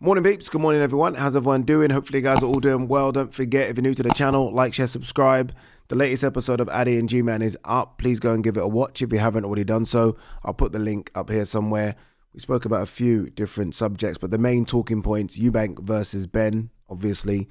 Morning peeps, good morning everyone. How's everyone doing? Hopefully you guys are all doing well. Don't forget, if you're new to the channel, like, share, subscribe. The latest episode of Ade Gman is up. Please go and give it a watch if you haven't already done so. I'll put the link up here somewhere. We spoke about a few different subjects, but the main talking points: Eubank versus Ben, obviously.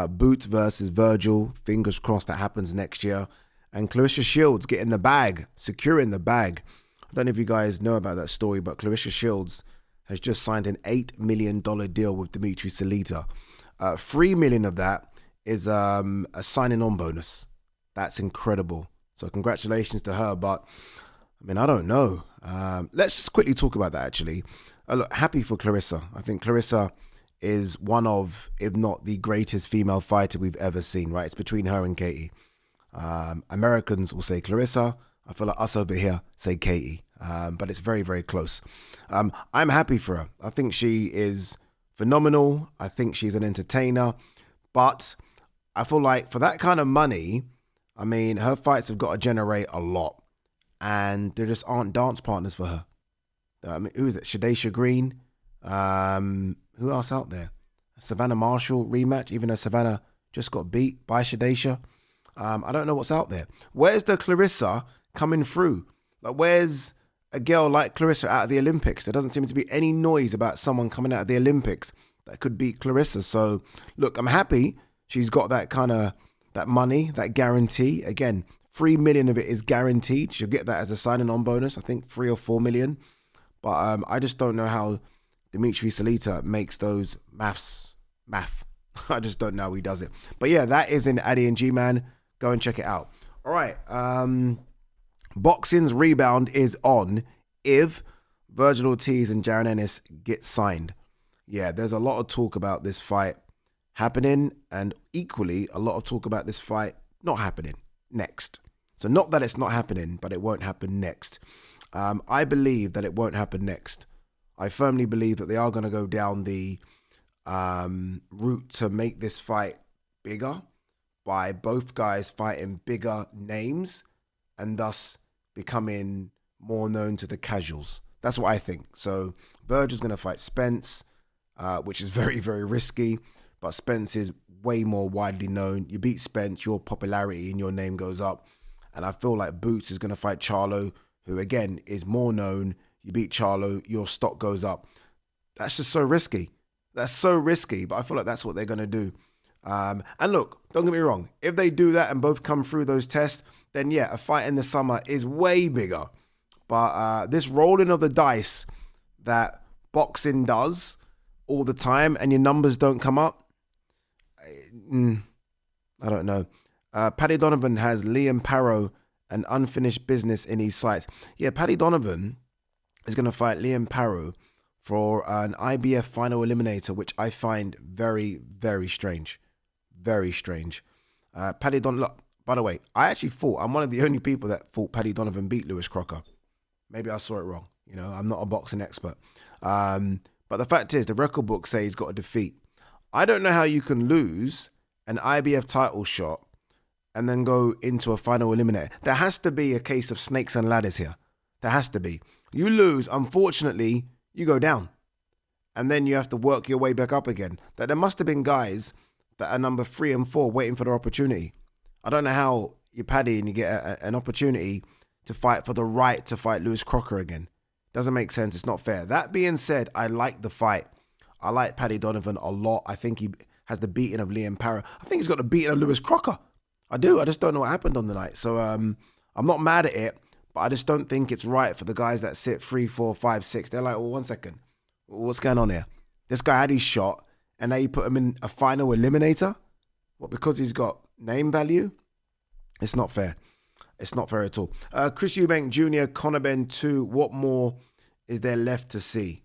Boots versus Virgil. Fingers crossed that happens next year. And Clarissa Shields getting the bag, securing the bag. I don't know if you guys know about that story, but Clarissa Shields has just signed an $8 million deal with Dimitri Salita. $3 million of that is a signing on bonus. That's incredible. So congratulations to her. But I mean, I don't know. Let's just quickly talk about that actually. Look, happy for Clarissa. I think Clarissa is one of, if not the greatest female fighter we've ever seen, right? It's between her and Katie. Americans will say Clarissa. I feel like us over here say Katie. But it's very, very close. I'm happy for her. I think she is phenomenal. I think she's an entertainer. But I feel like for that kind of money, I mean, her fights have got to generate a lot. And there just aren't dance partners for her. I mean, who is it? Shadesha Green? Who else out there? Savannah Marshall rematch, even though Savannah just got beat by Shadesha. I don't know what's out there. Where's the Clarissa coming through? Like, where's a girl like Clarissa out of the Olympics? There doesn't seem to be any noise about someone coming out of the Olympics that could beat Clarissa. So, look, I'm happy she's got that kind of, that money, that guarantee. Again, $3 million of it is guaranteed. She'll get that as a signing on bonus. I think 3 or 4 million. But I just don't know how Dimitri Salita makes those math. I just don't know how he does it. But yeah, that is in Ade Gman. Go and check it out. All right. Boxing's rebound is on if Virgil Ortiz and Jaron Ennis get signed. Yeah, there's a lot of talk about this fight happening, and equally a lot of talk about this fight not happening next. So not that it's not happening, but it won't happen next. I believe that it won't happen next. I firmly believe that they are going to go down the route to make this fight bigger by both guys fighting bigger names and thus becoming more known to the casuals. That's what I think. So Virgil's going to fight Spence, which is very, very risky, but Spence is way more widely known. You beat Spence, your popularity and your name goes up. And I feel like Boots is going to fight Charlo, who again is more known. You beat Charlo, your stock goes up. That's just so risky. That's so risky, but I feel like that's what they're going to do. And look, don't get me wrong. If they do that and both come through those tests, then yeah, a fight in the summer is way bigger. But this rolling of the dice that boxing does all the time and your numbers don't come up, I don't know. Paddy Donovan has Liam Parrow and unfinished business in his sights. Yeah, Paddy Donovan is going to fight Liam Parrow for an IBF final eliminator, which I find very, very strange. Very strange. Paddy Donovan, look, by the way, I actually thought, I'm one of the only people that thought Paddy Donovan beat Lewis Crocker. Maybe I saw it wrong. You know, I'm not a boxing expert. But the fact is, the record book says he's got a defeat. I don't know how you can lose an IBF title shot and then go into a final eliminator. There has to be a case of snakes and ladders here. There has to be. You lose, unfortunately, you go down. And then you have to work your way back up again. That there must have been guys that are number 3 and 4 waiting for their opportunity. I don't know how you're Paddy and you get an opportunity to fight for the right to fight Lewis Crocker again. Doesn't make sense. It's not fair. That being said, I like the fight. I like Paddy Donovan a lot. I think he has the beating of Liam Parrow. I think he's got the beating of Lewis Crocker. I do. I just don't know what happened on the night. So I'm not mad at it, but I just don't think it's right for the guys that sit 3, 4, 5, 6. They're like, well, 1 second. What's going on here? This guy had his shot and now you put him in a final eliminator? What, because he's got name value? It's not fair. It's not fair at all. Chris Eubank Jr., CONOR BENN 2. What more is there left to see?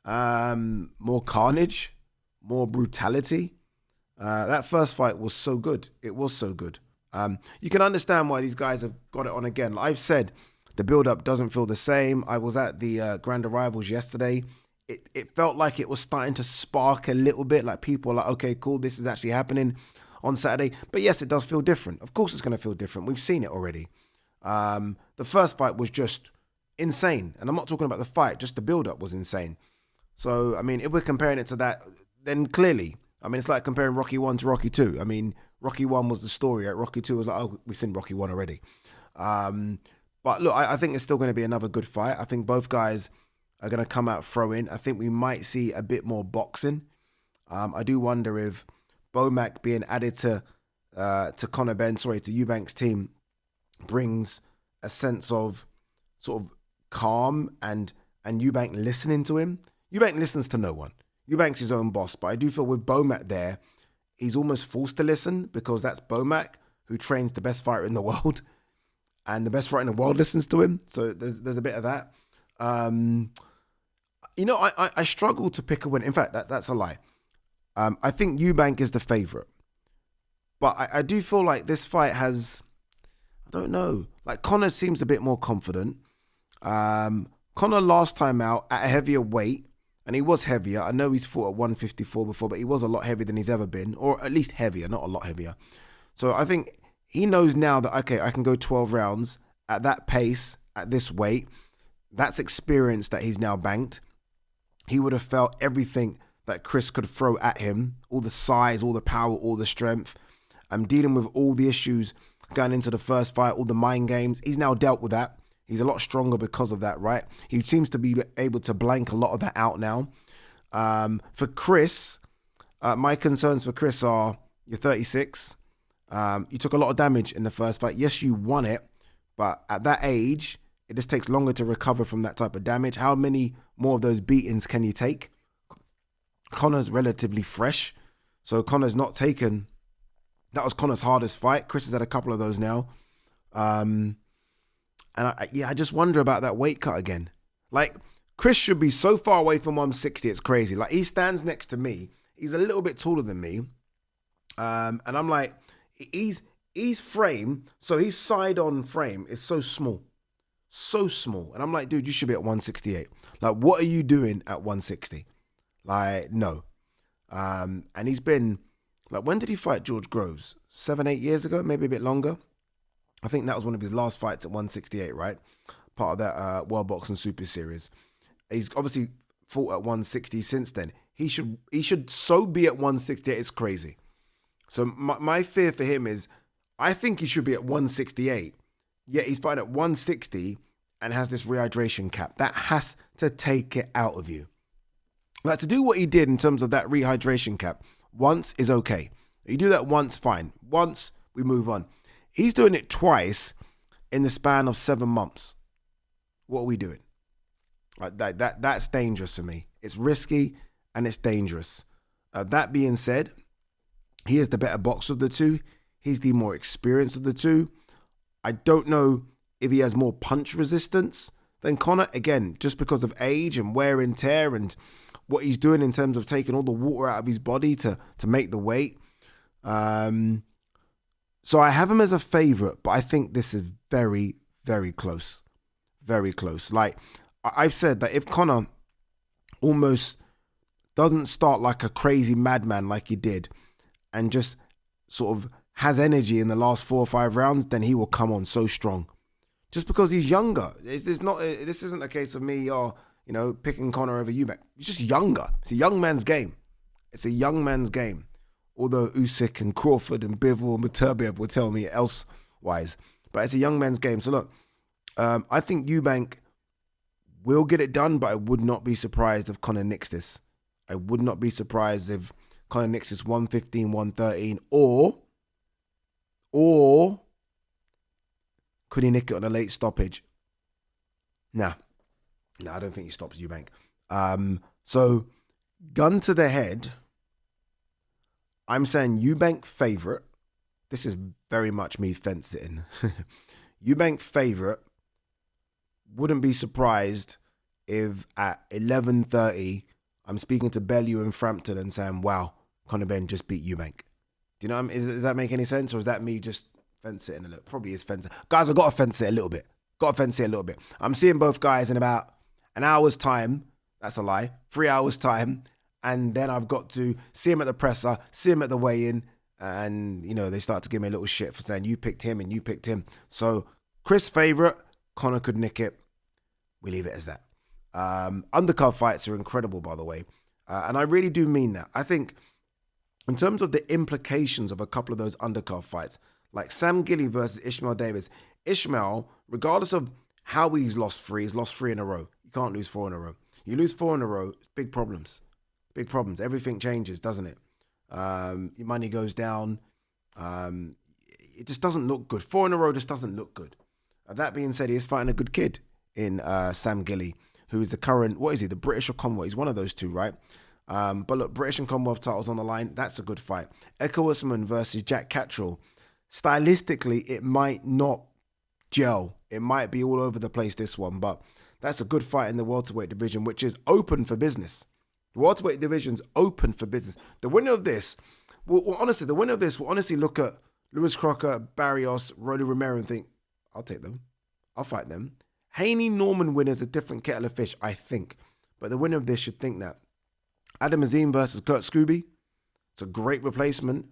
More carnage? More brutality? That first fight was so good. It was so good. You can understand why these guys have got it on again. I've said the build-up doesn't feel the same. I was at the Grand Arrivals yesterday. It felt like it was starting to spark a little bit. Like people are like, okay, cool, this is actually happening on Saturday. But yes, it does feel different. Of course it's going to feel different. We've seen it already. The first fight was just insane. And I'm not talking about the fight, just the build-up was insane. So, I mean, if we're comparing it to that, then clearly, I mean, it's like comparing Rocky 1 to Rocky 2. I mean, Rocky 1 was the story. Right? Rocky 2 was like, oh, we've seen Rocky 1 already. But look, I think it's still going to be another good fight. I think both guys are going to come out throwing. I think we might see a bit more boxing. I do wonder if Bomac being added to CONOR BENN, to Eubank's team, brings a sense of sort of calm and Eubank listening to him. Eubank listens to no one. Eubank's his own boss, but I do feel with Bomac there, he's almost forced to listen because that's Bomac who trains the best fighter in the world, and the best fighter in the world listens to him. So there's a bit of that. I struggle to pick a win. In fact, that's a lie. I think Eubank is the favorite, but I do feel like this fight has, I don't know, like Conor seems a bit more confident. Conor last time out at a heavier weight, and he was heavier. I know he's fought at 154 before, but he was a lot heavier than he's ever been, or at least heavier, not a lot heavier. So I think he knows now that, okay, I can go 12 rounds at that pace, at this weight. That's experience that he's now banked. He would have felt everything that Chris could throw at him, all the size, all the power, all the strength. I'm dealing with all the issues going into the first fight, all the mind games. He's now dealt with that. He's a lot stronger because of that, right? He seems to be able to blank a lot of that out now. For Chris, my concerns for Chris are, you're 36. You took a lot of damage in the first fight. Yes, you won it, but at that age, it just takes longer to recover from that type of damage. How many more of those beatings can you take? Conor's relatively fresh, so Conor's not taken. That was Conor's hardest fight. Chris has had a couple of those now. I just wonder about that weight cut again. Like, Chris should be so far away from 160, it's crazy. Like, he stands next to me. He's a little bit taller than me. And I'm like, he's frame, so his side-on frame is so small. So small. And I'm like, dude, you should be at 168. Like, what are you doing at 160? Like, no. And he's been, like, when did he fight George Groves? 7-8 years ago? Maybe a bit longer? I think that was one of his last fights at 168, right? Part of that World Boxing Super Series. He's obviously fought at 160 since then. He should so be at 168. It's crazy. So my fear for him is, I think he should be at 168, yet he's fighting at 160 and has this rehydration cap. That has to take it out of you. Like, to do what he did in terms of that rehydration cap once is okay. You do that once, fine. Once, we move on. He's doing it twice in the span of 7 months. What are we doing? Like that's dangerous to me. It's risky and it's dangerous. That being said, he is the better boxer of the two. He's the more experienced of the two. I don't know if he has more punch resistance than Conor. Again, just because of age and wear and tear and what he's doing in terms of taking all the water out of his body to make the weight. So I have him as a favourite, but I think this is very, very close. Very close. Like, I've said that if Conor almost doesn't start like a crazy madman like he did and just sort of has energy in the last 4 or 5 rounds, then he will come on so strong. Just because he's younger. This isn't a case of me picking Conor over Eubank. He's just younger. It's a young man's game. It's a young man's game. Although Usyk and Crawford and Bivol and Beterbiev will tell me elsewise. But it's a young man's game. So look, I think Eubank will get it done, but I would not be surprised if Conor nicks this. I would not be surprised if Conor nicks this 115, 113, or could he nick it on a late stoppage? Nah, I don't think he stops Eubank. So, gun to the head, I'm saying Eubank favourite. This is very much me fence sitting. Eubank favourite. Wouldn't be surprised if at 11:30 I'm speaking to Bellew and Frampton and saying, wow, Conor Benn just beat Eubank. Do you know what I mean? Does that make any sense? Or is that me just fence sitting a little? Probably is fence. Guys, I've got to fence it a little bit. I'm seeing both guys in about an hour's time. That's a lie. 3 hours time. And then I've got to see him at the presser, see him at the weigh-in. And, they start to give me a little shit for saying you picked him and you picked him. So Chris favourite, Conor could nick it. We leave it as that. Undercard fights are incredible, by the way. And I really do mean that. I think in terms of the implications of a couple of those undercard fights, like Sam Gilly versus Ishmael Davis. Ishmael, regardless of how he's lost three in a row. You can't lose 4 in a row. You lose 4 in a row, big problems. Big problems. Everything changes, doesn't it? Your money goes down. It just doesn't look good. 4 in a row just doesn't look good. That being said, he is fighting a good kid in Sam Gilly, who is the current, what is he, the British or Commonwealth? He's one of those two, right? But look, British and Commonwealth titles on the line. That's a good fight. Eko Usman versus Jack Catterall. Stylistically, it might not gel. It might be all over the place, this one, but that's a good fight in the welterweight division, which is open for business. The welterweight division's open for business. The winner of this, will honestly look at Lewis Crocker, Barrios, Rolly Romero and think, I'll take them. I'll fight them. Haney-Norman winner's a different kettle of fish, I think. But the winner of this should think that. Adam Azim versus Kurt Scooby. It's a great replacement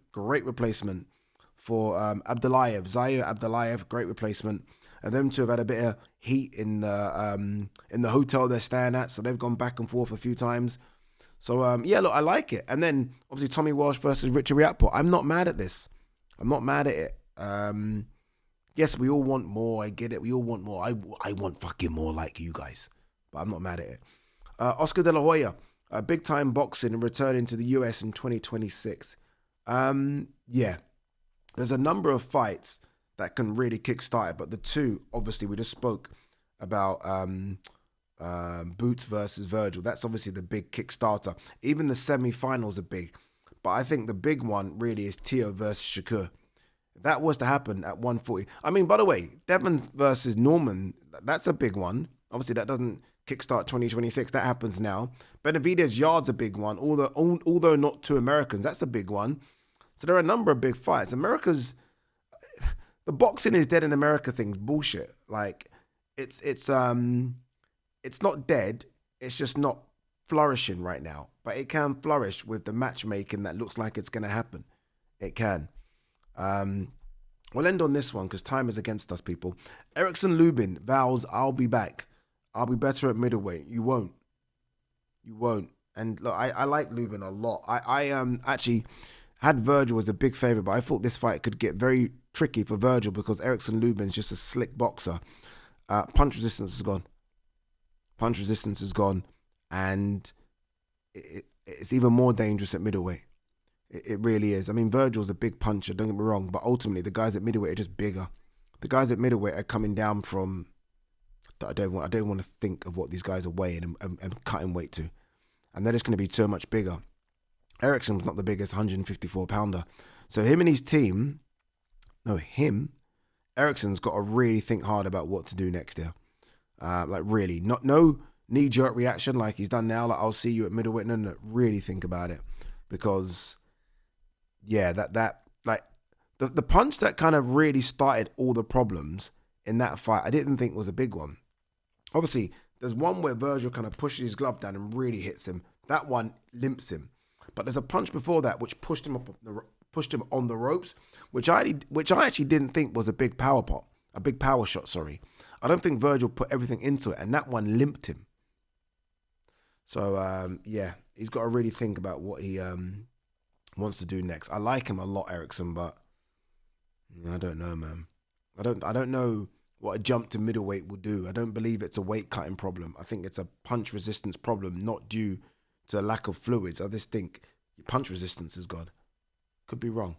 for Abdullayev. Zaire Abdullayev, great replacement. And them two have had a bit of heat in the hotel they're staying at, so they've gone back and forth a few times. So, yeah, look, I like it. And then, obviously, Tommy Walsh versus Richard Riakpo. I'm not mad at this. I'm not mad at it. Yes, we all want more. I get it. We all want more. I want fucking more like you guys. But I'm not mad at it. Oscar De La Hoya, big-time boxing and returning to the US in 2026. Yeah, there's a number of fights that can really kickstart it. But the two, obviously, we just spoke about Boots versus Virgil. That's obviously the big kickstarter. Even the semi-finals are big. But I think the big one really is Teo versus Shakur. If that was to happen at 140. I mean, by the way, Devon versus Norman, that's a big one. Obviously, that doesn't kickstart 2026. That happens now. Benavidez Yard's a big one. Although not two Americans, that's a big one. So there are a number of big fights. The boxing is dead in America thing's bullshit. Like, it's not dead. It's just not flourishing right now. But it can flourish with the matchmaking that looks like it's going to happen. It can. We'll end on this one because time is against us, people. Erikson Luben vows, I'll be back. I'll be better at middleweight. You won't. And look, I like Luben a lot. I actually had Virgil as a big favourite, but I thought this fight could get very tricky for Virgil because Erikson Luben's just a slick boxer. Punch resistance is gone. And it's even more dangerous at middleweight. It really is. I mean, Virgil's a big puncher, don't get me wrong, but ultimately the guys at middleweight are just bigger. The guys at middleweight are coming down from, I don't want to think of what these guys are weighing and cutting weight to. And they're just going to be so much bigger. Erikson's not the biggest 154 pounder. So him and his team, Erikson's got to really think hard about what to do next year. Like really, no knee-jerk reaction like he's done now, like I'll see you at middleweight. No, really think about it. Because yeah, that like the punch that kind of really started all the problems in that fight, I didn't think was a big one. Obviously, there's one where Virgil kind of pushes his glove down and really hits him. That one limps him. But there's a punch before that which pushed him on the ropes, which I actually didn't think was a big power shot. Sorry, I don't think Virgil put everything into it, and that one limped him. So yeah, he's got to really think about what he wants to do next. I like him a lot, Erikson, but I don't know, man. I don't know what a jump to middleweight will do. I don't believe it's a weight cutting problem. I think it's a punch resistance problem, not due to a lack of fluids. I just think your punch resistance is gone. Could be wrong.